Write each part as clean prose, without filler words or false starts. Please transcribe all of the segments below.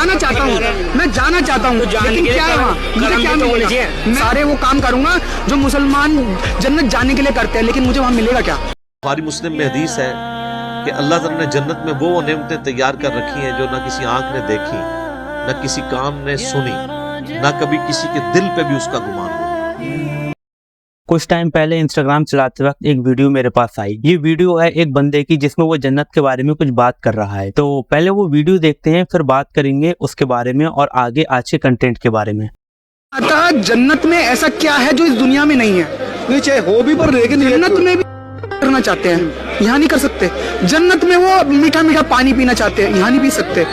जाना चाहता हूँ, मैं जाना चाहता हूँ, लेकिन क्या है वहाँ, मुझे क्या मिलेगा? मैं सारे वो काम करूँगा जो मुसलमान जन्नत जाने के लिए करते हैं, लेकिन मुझे वहाँ मिलेगा क्या? बुखारी मुस्लिम में हदीस है कि अल्लाह ताला ने जन्नत में वो नेमतें तैयार कर रखी हैं जो ना किसी आंख ने देखी, ना किसी कान ने सुनी, ना कभी किसी के दिल पे भी उसका गुमान हुआ। कुछ टाइम पहले इंस्टाग्राम चलाते वक्त एक वीडियो मेरे पास आई। ये वीडियो है एक बंदे की जिसमें वो जन्नत के बारे में कुछ बात कर रहा है। तो पहले वो वीडियो देखते हैं, फिर बात करेंगे उसके बारे में और आगे आज के कंटेंट के बारे में। अतः जन्नत में ऐसा क्या है जो इस दुनिया में नहीं है? नहीं चाहे हो भी, पर लेकिन जन्नत में भी करना चाहते हैं, यहाँ नहीं कर सकते। जन्नत में वो मीठा मीठा पानी पीना चाहते हैं, यहाँ नहीं पी सकते।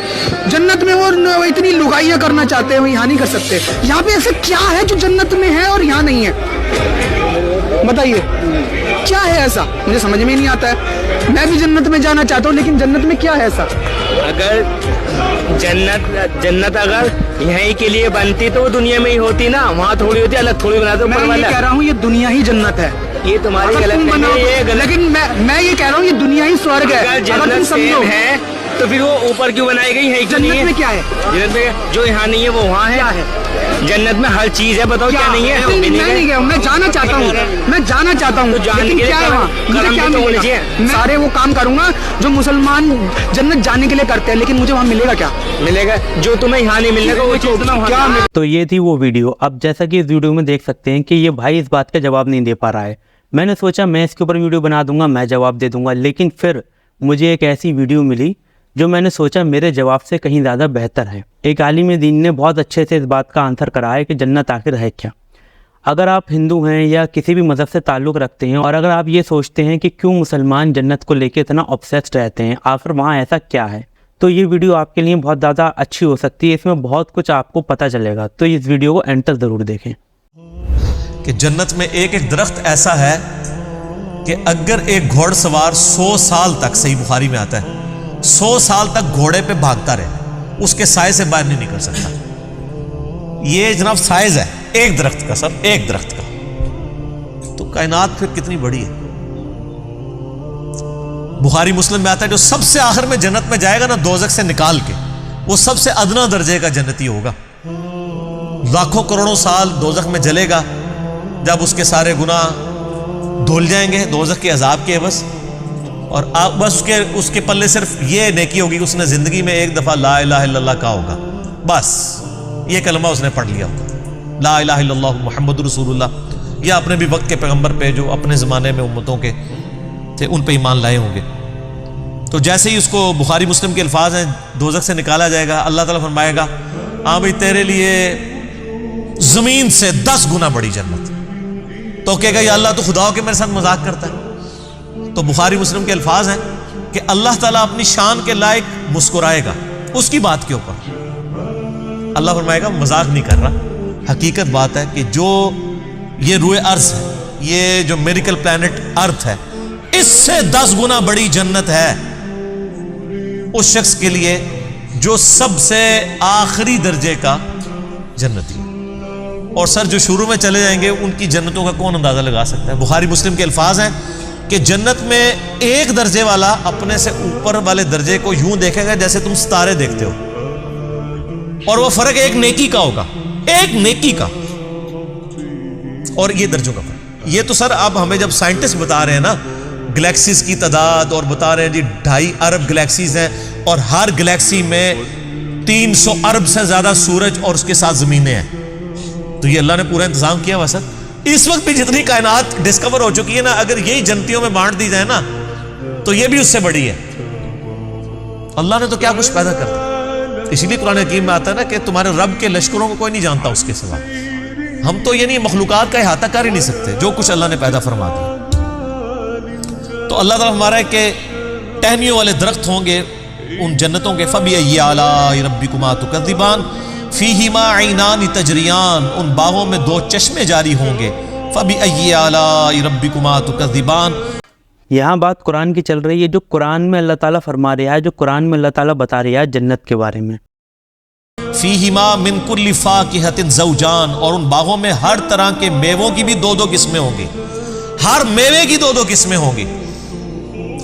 जन्नत में वो इतनी लुगाइयाँ करना चाहते हैं, वो यहाँ नहीं कर सकते। यहाँ पे ऐसा क्या है जो जन्नत में है और यहाँ नहीं है? बताइए क्या है ऐसा, मुझे समझ में नहीं आता है। मैं भी जन्नत में जाना चाहता हूँ, लेकिन जन्नत में क्या है ऐसा? अगर जन्नत अगर यहीं के लिए बनती तो वो दुनिया में ही होती ना, वहाँ थोड़ी होती, अलग थोड़ी बना दो। मैं ये कह रहा हूँ ये दुनिया ही जन्नत है। ये तुम्हारी अगर गलत तुम नहीं बनाओ है, ये तो, गलत। लेकिन मैं ये कह रहा हूँ ये दुनिया ही स्वर्ग है। अगर अगर तुम जन्नत समझो सेम है तो फिर वो ऊपर क्यों बनाई गई है? जन्नत में क्या है? जन्नत में जो यहाँ नहीं है वो वहाँ है। जन्नत में हर चीज है, बताओ क्या नहीं है? मैं नहीं गया, मैं जाना चाहता हूँ, मैं जाना चाहता हूँ, लेकिन क्या है वहाँ, मुझे क्या मिलेगा? मैं सारे वो काम करूँगा जो मुसलमान जन्नत जाने के लिए करते हैं, लेकिन मुझे वहाँ मिलेगा क्या? मिलेगा जो तुम्हें यहाँ नहीं मिलेगा वो चीज तुम्हें क्या वहाँ। तो ये थी वो वीडियो। अब जैसा कि इस वीडियो में देख सकते हैं कि ये भाई इस बात का जवाब नहीं दे पा रहा है। मैंने सोचा मैं इसके ऊपर वीडियो बना दूंगा, मैं जवाब दे दूंगा, लेकिन फिर मुझे एक ऐसी वीडियो मिली जो मैंने सोचा मेरे जवाब से कहीं ज़्यादा बेहतर है। एक आलिम दीन ने बहुत अच्छे से इस बात का आंसर करा है कि जन्नत आखिर है क्या। अगर आप हिंदू हैं या किसी भी मज़हब से ताल्लुक़ रखते हैं और अगर आप ये सोचते हैं कि क्यों मुसलमान जन्नत को लेकर इतना ऑब्सेस्ड रहते हैं, आखिर वहाँ ऐसा क्या है, तो ये वीडियो आपके लिए बहुत ज़्यादा अच्छी हो सकती है। इसमें बहुत कुछ आपको पता चलेगा, तो इस वीडियो को एंड तक ज़रूर देखें। कि जन्नत में एक एक दरख्त ऐसा है कि अगर एक घोड़सवार 100 साल तक, सही बुखारी में आता है, 100 साल तक घोड़े पे भागता रहे, उसके साए से बाहर नहीं निकल सकता। ये जनाब साइज है एक दरख्त का, सर एक दरख्त का। तो कायनात फिर कितनी बड़ी है। बुखारी मुस्लिम में आता है जो सबसे आखिर में जन्नत में जाएगा ना दोज़ख से निकाल के, वो सबसे अदना दर्जे का जन्नती होगा। लाखों करोड़ों साल दोज़ख में जलेगा, जब उसके सारे गुनाह धुल जाएंगे दोज़ख के अजाब के बस, और आप बस उसके पल्ले सिर्फ ये नेकी होगी, उसने जिंदगी में एक दफा ला इलाहा इल्लल्लाह कहा होगा, बस ये कलमा उसने पढ़ लिया होगा, ला इलाहा इल्लल्लाह मुहम्मदुर रसूलुल्लाह। या अपने भी वक्त के पैगंबर पे जो अपने ज़माने में उम्मतों के थे उन पे ईमान लाए होंगे। तो जैसे ही उसको बुखारी मुस्लिम के अल्फाज हैं, दोज़ख से निकाला जाएगा, अल्लाह ताला फरमाएगा हाँ भाई तेरे लिए ज़मीन से 10 गुना बड़ी जन्नत। तो कहेगा या अल्लाह तो खुदा हो के मेरे साथ मजाक करता है। तो बुखारी मुस्लिम के अल्फाज हैं कि अल्लाह ताला अपनी शान के लायक मुस्कुराएगा उसकी बात के ऊपर। अल्लाह फरमाएगा मजाक नहीं कर रहा, हकीकत बात है कि जो ये रूए अर्ज है, ये जो मेरिकल प्लैनेट अर्थ है, इससे 10 गुना बड़ी जन्नत है उस शख्स के लिए जो सबसे आखिरी दर्जे का जन्नती है। और सर जो शुरू में चले जाएंगे उनकी जन्नतों का कौन अंदाजा लगा सकता है। बुखारी मुस्लिम के अल्फाज हैं कि जन्नत में एक दर्जे वाला अपने से ऊपर वाले दर्जे को यूं देखेगा जैसे तुम सितारे देखते हो, और वो फर्क एक नेकी का होगा, एक नेकी का, और ये दर्जों का फर्क। ये तो सर अब हमें जब साइंटिस्ट बता रहे हैं ना गैलेक्सीज की तादाद, और बता रहे हैं जी 2.5 अरब गैलेक्सीज हैं और हर गैलेक्सी में 300 अरब से ज्यादा सूरज और उसके साथ जमीनें हैं, तो ये अल्लाह ने पूरा इंतजाम किया हुआ सर। इस वक्त भी जितनी कायनात डिस्कवर हो चुकी है ना, अगर यही जन्नतियों में बांट दी जाए ना तो ये भी उससे बड़ी है। अल्लाह ने तो क्या कुछ पैदा कर दिया। इसीलिए कुरान हकीम में आता है ना कि तुम्हारे रब के लश्करों को कोई नहीं जानता उसके सिवा। हम तो ये नहीं मखलूकात का इहाता कर ही नहीं सकते जो कुछ अल्लाह ने पैदा फरमा दिया। तो अल्लाह ताला हमारा है कि टहनियों वाले दरख्त होंगे उन जन्नतों के, फबी आलाई रब्बिकुमा तुकज़्ज़िबान फीहिमा ऐनान तजरियान, उन बागों में 2 चश्मे जारी होंगे, फबी आलाई रब्बिकुमा तुकज़्ज़िबान। यहाँ बात कुरान की चल रही है, जो कुरान में अल्लाह ताला फरमा रहा है, जो कुरान में अल्लाह ताला बता रहा है जन्नत के बारे में। फीहिमा मिन कुल्ली फाकिहतिन ज़ौजान, और उन बागों में हर तरह के मेवों की भी 2-2 किस्में होंगी, हर मेवे की 2-2 किस्में होंगी।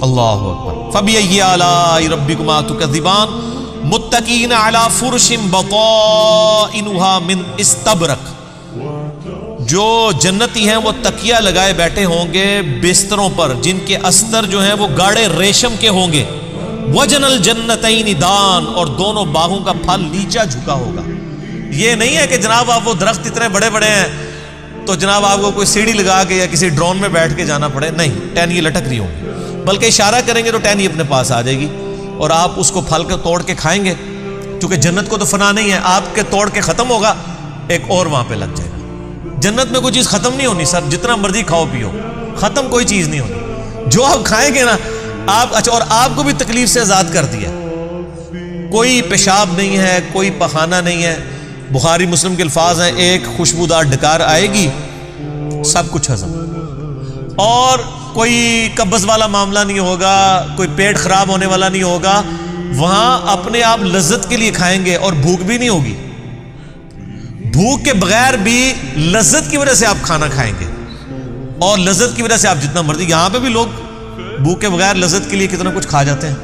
अल्लाहु अकबर। फबी आलाई रब्बिकुमा तुकज़्ज़िबान, मुत्तकीन अला फुरशिन बताइनुहा मिन इस्तबरक, जो जन्नती हैं वो तकिया लगाए बैठे होंगे बिस्तरों पर जिनके अस्तर जो हैं वो गाढ़े रेशम के होंगे। वजनल जन्नतैन दान, और दोनों बागों का फल नीचा झुका होगा। ये नहीं है कि जनाब आप वो दरख्त इतने बड़े बड़े हैं तो जनाब आपको कोई सीढ़ी लगा के या किसी ड्रोन में बैठ के जाना पड़े, नहीं, टहनी लटक रही होगी, बल्कि इशारा करेंगे तो टहनी अपने पास आ जाएगी और आप उसको फल के तोड़ के खाएंगे। क्योंकि जन्नत को तो फना नहीं है, आपके तोड़ के खत्म होगा, एक और वहां पे लग जाएगा। जन्नत में कोई चीज खत्म नहीं होनी सर, जितना मर्जी खाओ पियो, खत्म कोई चीज नहीं होनी। जो आप खाएंगे ना आप, अच्छा, और आपको भी तकलीफ से आजाद कर दिया, कोई पेशाब नहीं है, कोई पखाना नहीं है। बुखारी मुस्लिम के अल्फाज हैं, एक खुशबूदार डकार आएगी, सब कुछ हजम, और कोई कब्ज़ वाला मामला नहीं होगा, कोई पेट खराब होने वाला नहीं होगा। वहां अपने आप लज्जत के लिए खाएंगे और भूख भी नहीं होगी, भूख के बगैर भी लज्जत की वजह से आप खाना खाएंगे, और लज्जत की वजह से आप जितना मर्जी। यहां पे भी लोग भूख के बगैर लज्जत के लिए कितना कुछ खा जाते हैं,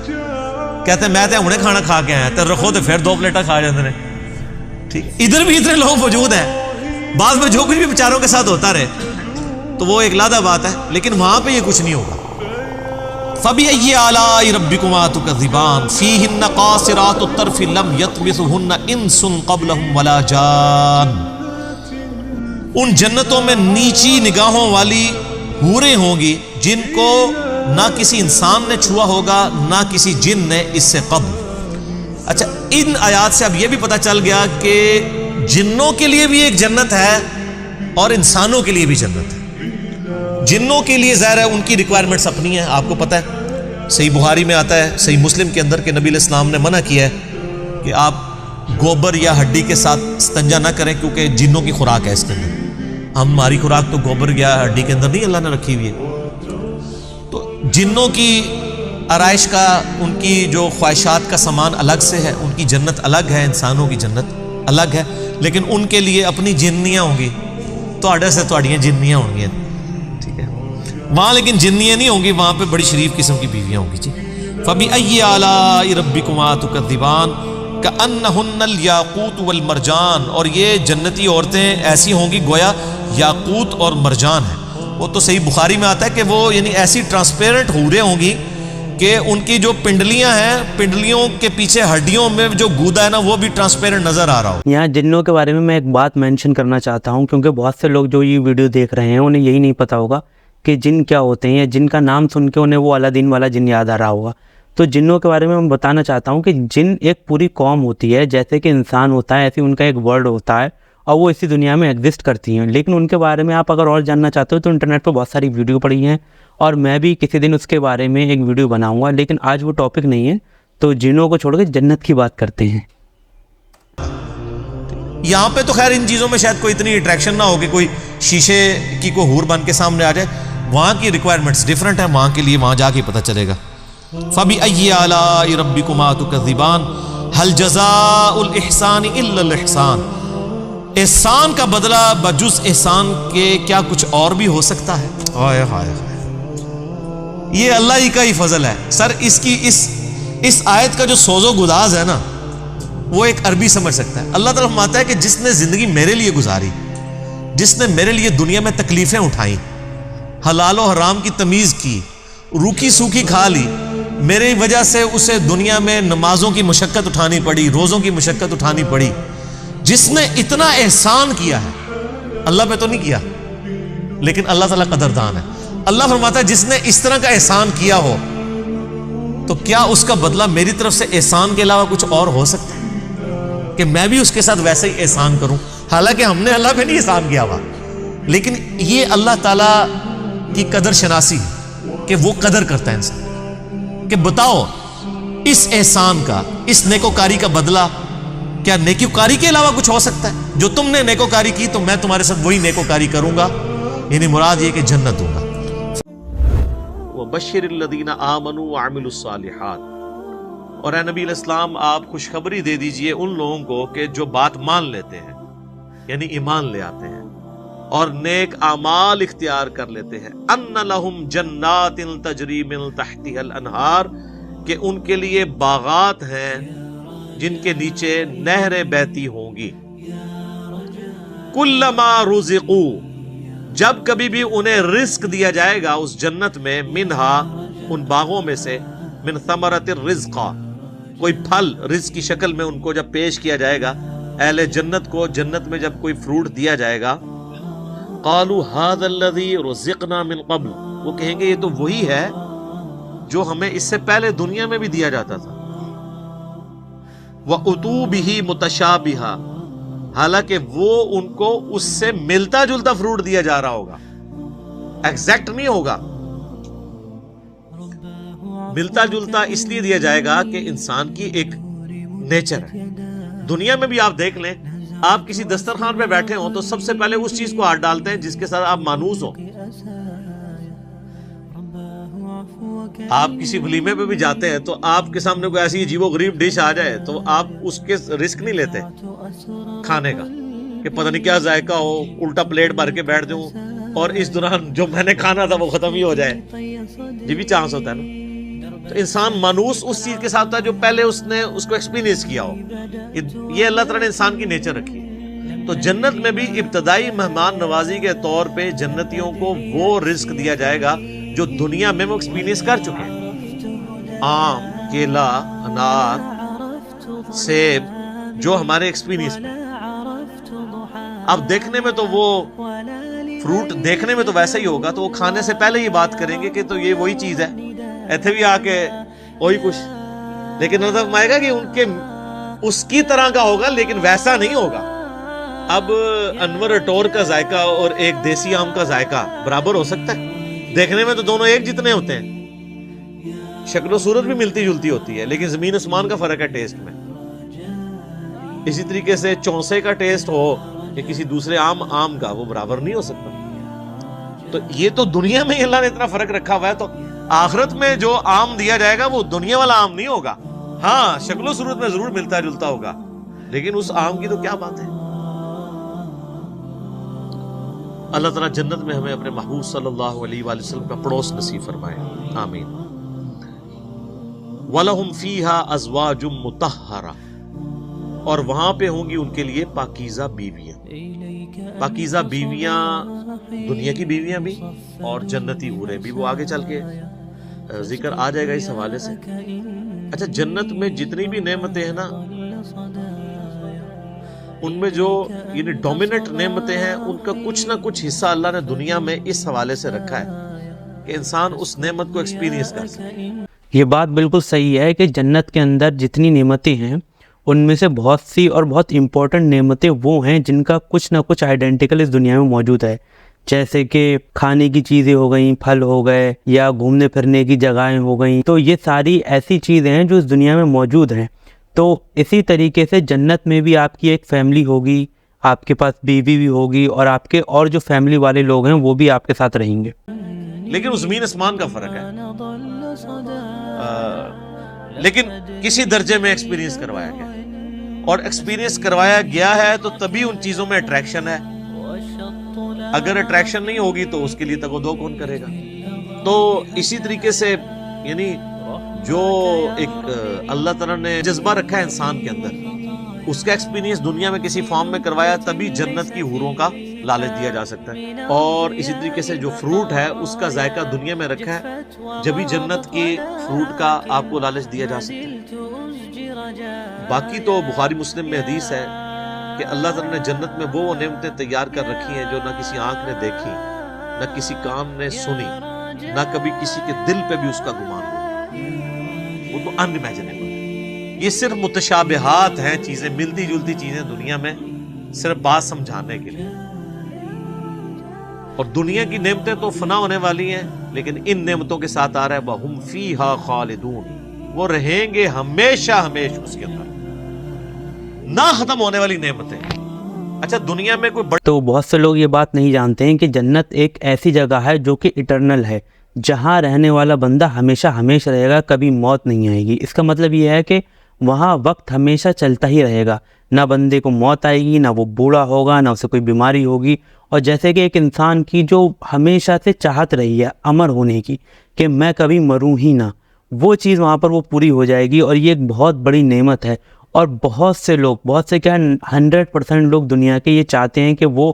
कहते हैं मैं तो हुणे खाना खा के आया, तो रखो तो फिर 2 प्लेटा खा जाते हैं। ठीक, इधर भी इतने लोग मौजूद हैं, बाद में जो कुछ भी बेचारों के साथ होता रहे तो वो एक लादा बात है, लेकिन वहां पे ये कुछ नहीं होगा। फबिअय्यि आलाइ रब्बिकुमा तुकज़्ज़िबान फ़ीहिन्ना क़ासिरातु त्तर्फ़ि लम यत्मिसहुन्ना इंसुन क़ब्लहुम वला जान। उन जन्नतों में नीची निगाहों वाली हूरें होंगी जिनको ना किसी इंसान ने छुआ होगा ना किसी जिन ने इससे कब्ल। अच्छा, इन आयात से अब यह भी पता चल गया कि जिन्नों के लिए भी एक जन्नत है और इंसानों के लिए भी जन्नत है। जिन्नों के लिए ज़ाहिर है उनकी रिक्वायरमेंट्स अपनी है, आपको पता है, सही बुखारी में आता है, सही मुस्लिम के अंदर के नबी इस्लाम ने मना किया है कि आप गोबर या हड्डी के साथ स्तंजा ना करें, क्योंकि जिन्नों की खुराक है इसके अंदर। हमारी खुराक तो गोबर या हड्डी के अंदर नहीं अल्लाह ने रखी हुई है। तो जिन्नों की आराइश का, उनकी जो ख्वाहिशात का सामान अलग से है, उनकी जन्नत अलग है, इंसानों की जन्नत अलग है, लेकिन उनके लिए अपनी जिन्नियाँ होंगी, तो आडे से तोड़ियाँ जिन्नियाँ होंगी, ठीक है। वहाँ लेकिन जिन्नियाँ नहीं होंगी, वहाँ पे बड़ी शरीफ किस्म की बीवियाँ होंगी जी। फ़बिअय्यि आलाइ रब्बिकुमा तुकज़्ज़िबान कअन्नहुन्नल याक़ूत वल मरजान, और ये जन्नती औरतें ऐसी होंगी गोया याकूत और मरजान है। वो तो सही बुखारी में आता है कि वो यानी ऐसी ट्रांसपेरेंट हूरें होंगी कि उनकी जो पिंडलियां हैं, पिंडलियों के पीछे हड्डियों में जो गूदा है ना, वो भी ट्रांसपेरेंट नजर आ रहा हो। यहाँ जिन्नों के बारे में मैं एक बात मेंशन करना चाहता हूँ, क्योंकि बहुत से लोग जो ये वीडियो देख रहे हैं उन्हें यही नहीं पता होगा कि जिन क्या होते हैं, या जिनका नाम सुन के उन्हें वो अलादीन वाला जिन याद आ रहा होगा। तो जिन्नों के बारे में मैं बताना चाहता हूँ कि जिन एक पूरी कौम होती है, जैसे कि इंसान होता है ऐसे उनका एक वर्ल्ड होता है, और वो इसी दुनिया में एग्जिस्ट करती हैं। लेकिन उनके बारे में आप अगर और जानना चाहते हो तो इंटरनेट पर बहुत सारी वीडियो पड़ी हैं, और मैं भी किसी दिन उसके बारे में एक वीडियो बनाऊंगा, लेकिन आज वो टॉपिक नहीं है। तो जिन्नों को छोड़ के जन्नत की बात करते हैं। यहाँ पे तो खैर इन चीज़ों में शायद कोई इतनी अट्रैक्शन ना हो कि कोई शीशे की कोई हूर बन के सामने आ जाए। वहाँ की रिक्वायरमेंट्स डिफरेंट है, वहाँ के लिए वहाँ जाके पता चलेगा। फ़बिअय्यि आलाइ रब्बिकुमा तुकज़्ज़िबान हल जज़ाउल इहसान इल्लल इहसान। एहसान का बदला बजुज़ एहसान के क्या कुछ और भी हो सकता है? हाय हाय हाय, ये अल्लाह ही का ही फजल है सर। इसकी इस आयत का जो सोजो गुदाज है ना, वो एक अरबी समझ सकता है। अल्लाह ताला फरमाता है कि जिसने जिंदगी मेरे लिए गुजारी, जिसने मेरे लिए दुनिया में तकलीफें उठाई, हलाल और हराम की तमीज की, रूखी सूखी खा ली, मेरी वजह से उसे दुनिया में नमाजों की मुशक्कत उठानी पड़ी, रोजों की मुशक्कत उठानी पड़ी। जिसने इतना एहसान किया है, अल्लाह पे तो नहीं किया, लेकिन अल्लाह ताला कदरदान है। अल्लाह फरमाता है जिसने इस तरह का एहसान किया हो, तो क्या उसका बदला मेरी तरफ से एहसान के अलावा कुछ और हो सकता है कि मैं भी उसके साथ वैसे ही एहसान करूं? हालांकि हमने अल्लाह पे नहीं एहसान किया हुआ, लेकिन ये अल्लाह ताला की कदर शनासी है कि वो कदर करता है इंसान। कि बताओ इस एहसान का, इस नेकोकारी का बदला क्या नेकोकारी के अलावा कुछ हो सकता है? जो तुमने नेकोकारी की तो मैं तुम्हारे साथ वही नेकोकारी करूंगा, यानी मुराद ये कि जन्नत दूंगा। वबश्शिरिल्लज़ीना आमनू व अमिलुस्सालिहात, और ए नबी इस्लाम आप खुशखबरी दे दीजिए उन लोगों को कि जो बात मान लेते हैं, यानी ईमान ले आते हैं और नेक आमाल इख्तियार कर लेते हैं। अन्ना लहुम जन्नातिन तजरी मिन तहतिहल अनहार, कि उनके लिए बागात हैं جن کے نیچے نہریں بہتی ہوں گی. کلما رزقو، جب کبھی بھی انہیں رزق دیا جائے گا اس جنت میں، منہا، ان باغوں میں سے، من ثمرۃ الرزق، کوئی پھل رزق کی شکل میں ان کو جب پیش کیا جائے گا، اہل جنت کو جنت میں جب کوئی فروٹ دیا جائے گا، قالوا ھذا الذی رزقنا من قبل، وہ کہیں گے یہ تو وہی ہے جو ہمیں اس سے پہلے دنیا میں بھی دیا جاتا تھا. وَأُتُوا بِهِ مُتَشَابِهًا، حالانکہ وہ ان کو اس سے ملتا جلتا فروٹ دیا جا رہا ہوگا، ایگزیکٹ نہیں ہوگا. ملتا جلتا اس لیے دیا جائے گا کہ انسان کی ایک نیچر ہے. دنیا میں بھی آپ دیکھ لیں، آپ کسی دسترخوان پہ بیٹھے ہوں تو سب سے پہلے اس چیز کو ہاتھ ڈالتے ہیں جس کے ساتھ آپ مانوس ہو. آپ کسی ولیمے پہ بھی جاتے ہیں تو آپ کے سامنے کوئی ایسی عجیب و غریب ڈش آ جائے تو آپ اس کے رسک نہیں لیتے کھانے کا کہ پتہ نہیں کیا ذائقہ ہو، الٹا پلیٹ بھر کے بیٹھ جاؤں اور اس دوران جو میں نے کھانا تھا وہ ختم ہی ہو جائے. یہ بھی چانس ہوتا ہے نا. تو انسان مانوس اس چیز کے ساتھ تھا جو پہلے اس نے اس کو ایکسپیرینس کیا ہو. یہ اللہ تعالیٰ نے انسان کی نیچر رکھی ہے. تو جنت میں بھی ابتدائی مہمان نوازی کے طور پہ جنتیوں کو وہ رزق دیا جائے گا جو دنیا میں وہ ایکسپیرینس کر چکے ہیں. آم، کیلا، انار، سیب، جو ہمارے ایکسپیرینس میں. اب دیکھنے میں تو وہ فروٹ دیکھنے میں تو ویسا ہی ہوگا، تو وہ کھانے سے پہلے ہی بات کریں گے کہ تو یہ وہی چیز ہے، ایتھے بھی آ کے وہی کچھ. لیکن نظر میں آئے گا کہ ان کے اس کی طرح کا ہوگا لیکن ویسا نہیں ہوگا. اب انور اٹور کا ذائقہ اور ایک دیسی آم کا ذائقہ برابر ہو سکتا ہے؟ دیکھنے میں تو دونوں ایک جتنے ہوتے ہیں، شکل و صورت بھی ملتی جلتی ہوتی ہے، لیکن زمین آسمان کا فرق ہے ٹیسٹ میں. اسی طریقے سے چونسے کا ٹیسٹ ہو یا کسی دوسرے آم کا، وہ برابر نہیں ہو سکتا. تو یہ تو دنیا میں اللہ نے اتنا فرق رکھا ہوا ہے، تو آخرت میں جو آم دیا جائے گا وہ دنیا والا آم نہیں ہوگا. ہاں شکل و صورت میں ضرور ملتا جلتا ہوگا، لیکن اس آم کی تو کیا بات ہے. اللہ تعالیٰ جنت میں ہمیں اپنے محبوب صلی اللہ علیہ وآلہ وسلم کا پڑوس نصیب فرمائے، آمین. وَلَهُمْ فِيهَا أَزْوَاجٌ مُطَهَّرَةٌ، اور وہاں پہ ہوں گی ان کے لیے پاکیزہ بیویاں. پاکیزہ بیویاں دنیا کی بیویاں بھی اور جنتی حوریں بھی، وہ آگے چل کے ذکر آ جائے گا اس حوالے سے. اچھا، جنت میں جتنی بھی نعمتیں ہیں نا، ان میں جو یعنی ڈومیننٹ نعمتیں ہیں، ان کا کچھ نہ کچھ حصہ اللہ نے دنیا میں اس حوالے سے رکھا ہے کہ انسان اس نعمت کو ایکسپیرینس کر سکے. یہ بات بالکل صحیح ہے کہ جنت کے اندر جتنی نعمتیں ہیں ان میں سے بہت سی اور بہت امپورٹنٹ نعمتیں وہ ہیں جن کا کچھ نہ کچھ آئیڈینٹیکل اس دنیا میں موجود ہے. جیسے کہ کھانے کی چیزیں ہو گئیں، پھل ہو گئے، یا گھومنے پھرنے کی جگہیں ہو گئیں. تو یہ ساری ایسی چیزیں ہیں جو اس دنیا میں موجود ہیں. تو اسی طریقے سے جنت میں بھی آپ کی ایک فیملی ہوگی، آپ کے پاس بیوی بھی ہوگی، اور آپ کے اور جو فیملی والے لوگ ہیں وہ بھی آپ کے ساتھ رہیں گے. لیکن وہ زمین آسمان کا فرق ہے. لیکن کسی درجے میں ایکسپیرینس کروایا گیا، اور ایکسپیرینس کروایا گیا ہے تو تبھی ان چیزوں میں اٹریکشن ہے. اگر اٹریکشن نہیں ہوگی تو اس کے لیے تگ و دو کون کرے گا. تو اسی طریقے سے یعنی جو ایک اللہ تعالیٰ نے جذبہ رکھا ہے انسان کے اندر، اس کا ایکسپیرینس دنیا میں کسی فارم میں کروایا تبھی جنت کی حوروں کا لالچ دیا جا سکتا ہے. اور اسی طریقے سے جو فروٹ ہے اس کا ذائقہ دنیا میں رکھا ہے، جبھی جنت کی فروٹ کا آپ کو لالچ دیا جا سکتا ہے. باقی تو بخاری مسلم میں حدیث ہے کہ اللہ تعالیٰ نے جنت میں وہ نعمتیں تیار کر رکھی ہیں جو نہ کسی آنکھ نے دیکھی، نہ کسی کان نے سنی، نہ کبھی کسی کے دل پہ بھی اس کا گمان ہوا. وہ تو ان امیجنیبل. یہ صرف متشابہات ہیں، چیزیں ملتی جلتی چیزیں دنیا میں، صرف بات سمجھانے کے لیے. اور دنیا کی نعمتیں تو فنا ہونے والی ہیں، لیکن ان نعمتوں کے ساتھ آ رہا ہے وَهُمْ فِيهَا خَالِدُونَ، وہ رہیں گے ہمیشہ ہمیشہ اس کے اندر، نہ ختم ہونے والی نعمتیں. اچھا، دنیا میں کوئی تو بہت سے لوگ یہ بات نہیں جانتے ہیں کہ جنت ایک ایسی جگہ ہے جو کہ اٹرنل ہے، جہاں رہنے والا بندہ ہمیشہ ہمیشہ رہے گا، کبھی موت نہیں آئے گی. اس کا مطلب یہ ہے کہ وہاں وقت ہمیشہ چلتا ہی رہے گا، نہ بندے کو موت آئے گی، نہ وہ بوڑھا ہوگا، نہ اسے کوئی بیماری ہوگی. اور جیسے کہ ایک انسان کی جو ہمیشہ سے چاہت رہی ہے امر ہونے کی کہ میں کبھی مروں ہی نہ، وہ چیز وہاں پر وہ پوری ہو جائے گی. اور یہ ایک بہت بڑی نعمت ہے. اور بہت سے کیا 100% لوگ دنیا کے یہ چاہتے ہیں کہ وہ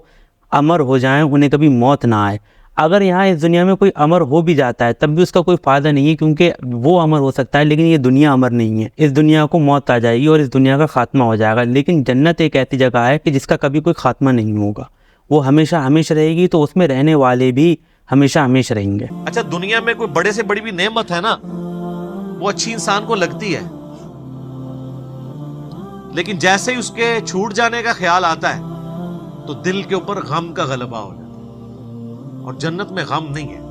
امر ہو جائیں, انہیں کبھی موت نہ آئے. اگر یہاں اس دنیا میں کوئی امر ہو بھی جاتا ہے تب بھی اس کا کوئی فائدہ نہیں ہے, کیونکہ وہ امر ہو سکتا ہے لیکن یہ دنیا امر نہیں ہے. اس دنیا کو موت آ جائے گی اور اس دنیا کا خاتمہ ہو جائے گا, لیکن جنت ایک ایسی جگہ ہے کہ جس کا کبھی کوئی خاتمہ نہیں ہوگا, وہ ہمیشہ ہمیشہ رہے گی, تو اس میں رہنے والے بھی ہمیشہ ہمیشہ رہیں گے. اچھا, دنیا میں کوئی بڑے سے بڑی بھی نعمت ہے نا, وہ اچھی انسان کو لگتی ہے, لیکن جیسے ہی اس کے چھوٹ جانے کا خیال آتا ہے تو دل کے اوپر غم کا غلبہ ہو جاتا ہے. اور جنت میں غم نہیں ہے,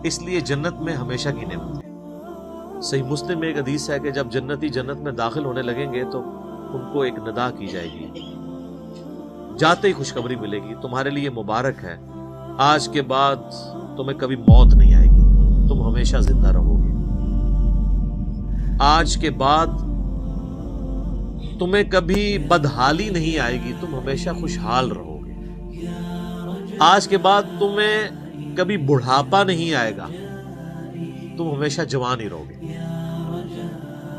اس لیے جنت میں ہمیشہ کی نعمت ہے. صحیح مسلم میں ایک حدیث ہے کہ جب جنتی جنت میں داخل ہونے لگیں گے تو ان کو ایک ندا کی جائے گی, جاتے ہی خوشخبری ملے گی, تمہارے لیے مبارک ہے, آج کے بعد تمہیں کبھی موت نہیں آئے گی, تم ہمیشہ زندہ رہو گے. آج کے بعد تمہیں کبھی بدحالی نہیں آئے گی, تم ہمیشہ خوشحال رہو گے. آج کے بعد تمہیں کبھی بڑھاپا نہیں آئے گا, تم ہمیشہ جوان ہی رہو گے.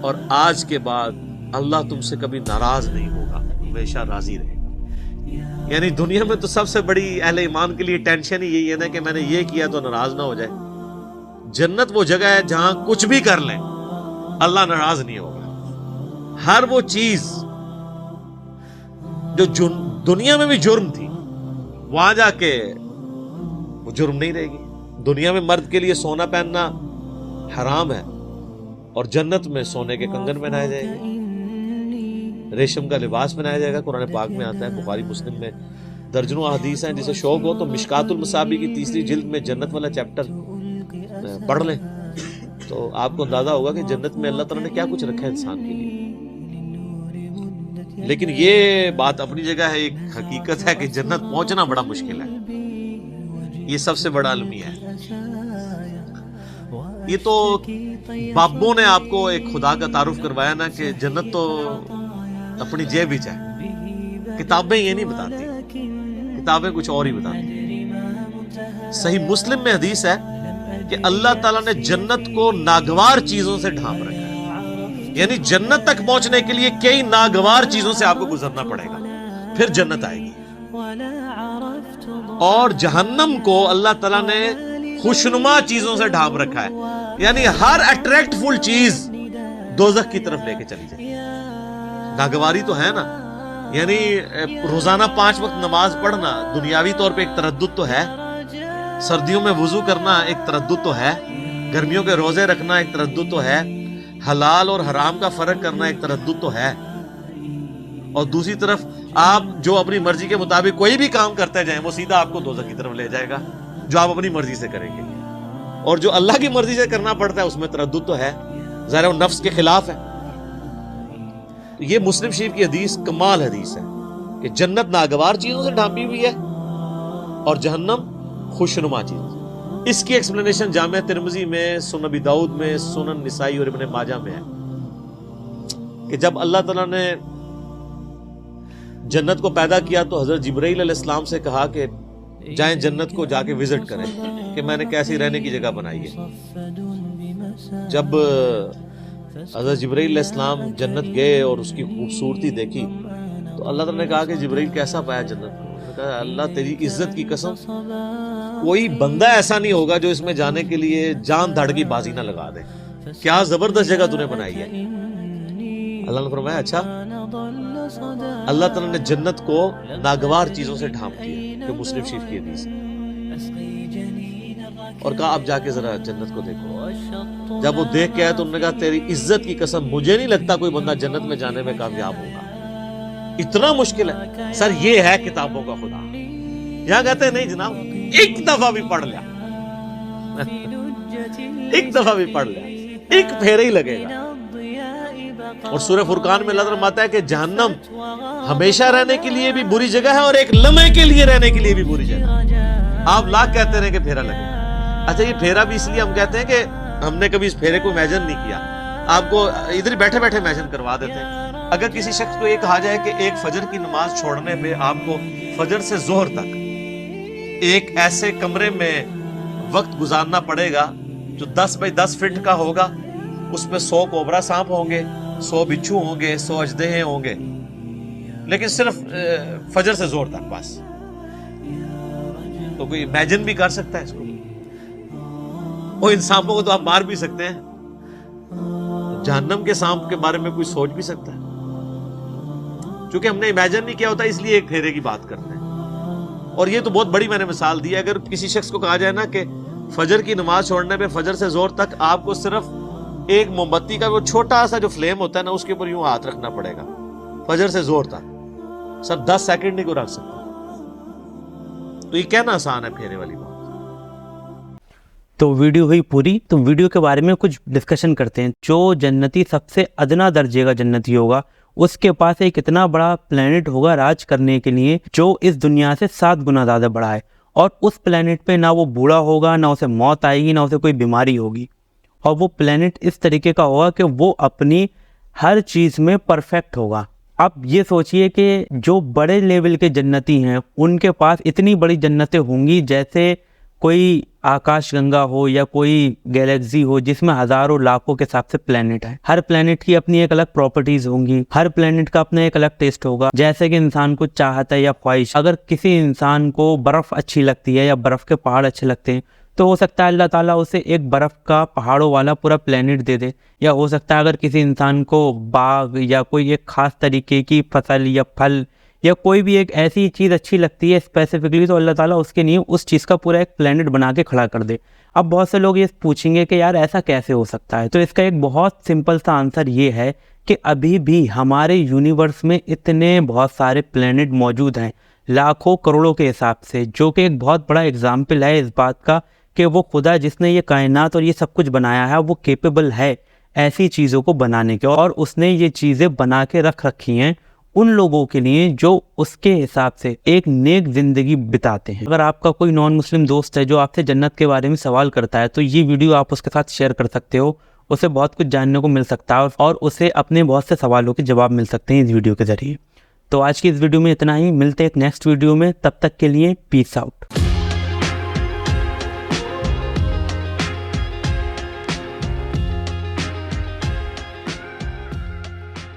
اور آج کے بعد اللہ تم سے کبھی ناراض نہیں ہوگا, ہمیشہ راضی رہے گا. یعنی دنیا میں تو سب سے بڑی اہل ایمان کے لیے ٹینشن ہی یہی ہے نا کہ میں نے یہ کیا تو ناراض نہ ہو جائے. جنت وہ جگہ ہے جہاں کچھ بھی کر لیں اللہ ناراض نہیں ہوگا. ہر وہ چیز جو دنیا میں بھی جرم تھی وہاں جا کے وہ جرم نہیں رہے گی. دنیا میں مرد کے لیے سونا پہننا حرام ہے, اور جنت میں سونے کے کنگن پہنائے جائیں گے, ریشم کا لباس پہنایا جائے گا. قرآن پاک میں آتا ہے, بخاری مسلم میں درجنوں احادیث ہیں. جسے شوق ہو تو مشکات المصابیح کی 3 جلد میں جنت والا چیپٹر پڑھ لیں تو آپ کو اندازہ ہوگا کہ جنت میں اللہ تعالیٰ نے کیا کچھ رکھا ہے انسان کے لیے. لیکن یہ بات اپنی جگہ ہے, ایک حقیقت ہے کہ جنت پہنچنا بڑا مشکل ہے, یہ سب سے بڑا المیہ ہے. یہ تو بابوں نے آپ کو ایک خدا کا تعارف کروایا نا کہ جنت تو اپنی جیب وچ ہے. کتابیں یہ نہیں بتاتی, کتابیں کچھ اور ہی بتاتی. صحیح مسلم میں حدیث ہے کہ اللہ تعالیٰ نے جنت کو ناگوار چیزوں سے ڈھانپ رکھا ہے. یعنی جنت تک پہنچنے کے لیے کئی ناگوار چیزوں سے آپ کو گزرنا پڑے گا, پھر جنت آئے گی. اور جہنم کو اللہ تعالیٰ نے خوشنما چیزوں سے ڈھانپ رکھا ہے. یعنی ہر اٹریکٹ فل چیز دوزخ کی طرف لے کے چلی جائے. ناگواری تو ہے نا, یعنی روزانہ 5 وقت نماز پڑھنا دنیاوی طور پہ ایک تردد تو ہے, سردیوں میں وضو کرنا ایک تردد تو ہے, گرمیوں کے روزے رکھنا ایک تردد تو ہے, حلال اور حرام کا فرق کرنا ایک تردد تو ہے. اور دوسری طرف آپ جو اپنی مرضی کے مطابق کوئی بھی کام کرتے جائیں وہ سیدھا آپ کو دوزخ کی طرف لے جائے گا, جو آپ اپنی مرضی سے کریں گے. اور جو اللہ کی مرضی سے کرنا پڑتا ہے اس میں تردد تو ہے, ظاہر وہ نفس کے خلاف ہے. یہ مسلم شریف کی حدیث کمال حدیث ہے کہ جنت ناگوار چیزوں سے ڈھانپی ہوئی ہے اور جہنم خوشنما چیز. اس کی ایکسپلینیشن جامعہ ترمذی میں, سنن ابی داؤد میں, سنن نسائی اور ابن ماجہ میں ہے کہ جب اللہ تعالیٰ نے جنت کو پیدا کیا تو حضرت جبرائیل علیہ السلام سے کہا کہ جائیں جنت کو جا کے وزٹ کریں کہ میں نے کیسی رہنے کی جگہ بنائی ہے. جب حضرت جبرائیل علیہ السلام جنت گئے اور اس کی خوبصورتی دیکھی تو اللہ تعالیٰ نے کہا کہ جبرائیل کیسا پایا جنت کو؟ کہا اللہ تیری عزت کی قسم کوئی بندہ ایسا نہیں ہوگا جو اس میں جانے کے لیے جان دھڑ کی بازی نہ لگا دے, کیا زبردست جگہ تو نے بنائی ہے. اللہ نے فرمایا اچھا. اللہ تعالیٰ نے جنت کو ناگوار چیزوں سے ڈھانپ دیا, کہ مسلم شریف کی حدیث, اور کہا اب جا کے ذرا جنت کو دیکھو. جب وہ دیکھ کے آئے تو انہوں نے کہا تیری عزت کی قسم مجھے نہیں لگتا کوئی بندہ جنت میں جانے میں کامیاب ہوگا, اتنا مشکل ہے. سر یہ ہے کتابوں کا خدا. یہاں کہتے ہیں نہیں جناب, ایک دفعہ بھی پڑھ لیا, ایک دفعہ بھی پڑھ لیا, ایک پھیرا ہی لگے گا. اور سورہ فرقان میں اللہ فرماتا ہے کہ جہنم ہمیشہ رہنے کے لیے بھی بری جگہ ہے اور ایک لمحے کے لیے رہنے کے لیے بھی بری جگہ. آپ لاکھ کہتے رہے کہ پھیرا لگے. اچھا یہ پھیرا بھی اس لیے ہم کہتے ہیں کہ ہم نے کبھی اس پھیرے کو امیجن نہیں کیا, آپ کو ادھر بیٹھے بیٹھے امیجن کروا دیتے ہیں. اگر کسی شخص کو یہ کہا جائے کہ ایک فجر کی نماز چھوڑنے پہ آپ کو فجر سے ظہر تک ایک ایسے کمرے میں وقت گزارنا پڑے گا جو 10 بائی 10 فٹ کا ہوگا, اس میں 100 کوبرا سانپ ہوں گے, 100 बिच्छू होंगे, 100 अजदहे होंगे, लेकिन सिर्फ फजर से जोर तक बस। तो कोई इमेजिन भी कर सकता है इसको? वो इन सांपों को तो आप मार भी सकते हैं, जहन्नम के सांप के बारे में कोई सोच भी सकता है? क्योंकि हमने इमेजिन नहीं किया होता, इसलिए एक फेरे की बात करते हैं। और ये तो बहुत बड़ी मैंने मिसाल दी है। अगर किसी शख्स को कहा जाए ना कि फजर की नमाज छोड़ने पे फजर से जोर तक आपको सिर्फ एक मोमबत्ती का वो छोटा सा जो फ्लेम होता है ना, उसके ऊपर यूं हाथ रखना पड़ेगा फजर से जोर तक, सर 10 सेकंड नहीं को रख सकता। तो ये कहना आसान है फेरे वाली बात। तो वीडियो हुई पूरी। तो वीडियो के बारे में कुछ डिस्कशन करते हैं। जो जन्नती सबसे अदना दर्जे का जन्नती होगा, उसके पास एक इतना बड़ा प्लेनेट होगा राज करने के लिए जो इस दुनिया से 7 गुना ज़्यादा बड़ा है। और उस प्लेनेट पे ना वो बूढ़ा होगा, ना उसे मौत आएगी, ना उसे कोई बीमारी होगी। और वो प्लेनेट इस तरीके का होगा कि वो अपनी हर चीज़ में परफेक्ट होगा। अब ये सोचिए कि जो बड़े लेवल के जन्नती हैं उनके पास इतनी बड़ी जन्नतें होंगी जैसे कोई आकाश गंगा हो या कोई गैलेक्सी हो जिसमें हज़ारों लाखों के हिसाब से प्लेनेट है। हर प्लेनेट की अपनी एक अलग प्रॉपर्टीज़ होंगी, हर प्लेनेट का अपना एक अलग टेस्ट होगा। जैसे कि इंसान को चाहता है या ख्वाहिश, अगर किसी इंसान को बर्फ़ अच्छी लगती है या बर्फ़ के पहाड़ अच्छे लगते हैं तो हो सकता है अल्लाह ताला उसे एक बर्फ़ का पहाड़ों वाला पूरा प्लेनेट दे दे। या हो सकता है अगर किसी इंसान को बाग या कोई एक ख़ास तरीके की फसल या फल या कोई भी एक ऐसी चीज़ अच्छी लगती है स्पेसिफिकली, तो अल्लाह ताला उसके लिए उस चीज़ का पूरा एक प्लेनेट बना के खड़ा कर दे। अब बहुत से लोग ये पूछेंगे कि यार ऐसा कैसे हो सकता है? तो इसका एक बहुत सिंपल सा आंसर ये है कि अभी भी हमारे यूनिवर्स में इतने बहुत सारे प्लेनेट मौजूद हैं, लाखों करोड़ों के हिसाब से, जो कि एक बहुत बड़ा एग्जाम्पल है इस बात का कि वो खुदा जिसने ये कायनात और ये सब कुछ बनाया है वो केपेबल है ऐसी चीज़ों को बनाने के। और उसने ये चीज़ें बना के रख रखी हैं उन लोगों के लिए जो उसके हिसाब से एक नेक ज़िंदगी बिताते हैं। अगर आपका कोई नॉन मुस्लिम दोस्त है जो आपसे जन्नत के बारे में सवाल करता है तो ये वीडियो आप उसके साथ शेयर कर सकते हो, उसे बहुत कुछ जानने को मिल सकता है और उसे अपने बहुत से सवालों के जवाब मिल सकते हैं इस वीडियो के ज़रिए। तो आज की इस वीडियो में इतना ही, मिलते हैं एक नेक्स्ट वीडियो में, तब तक के लिए पीस आउट।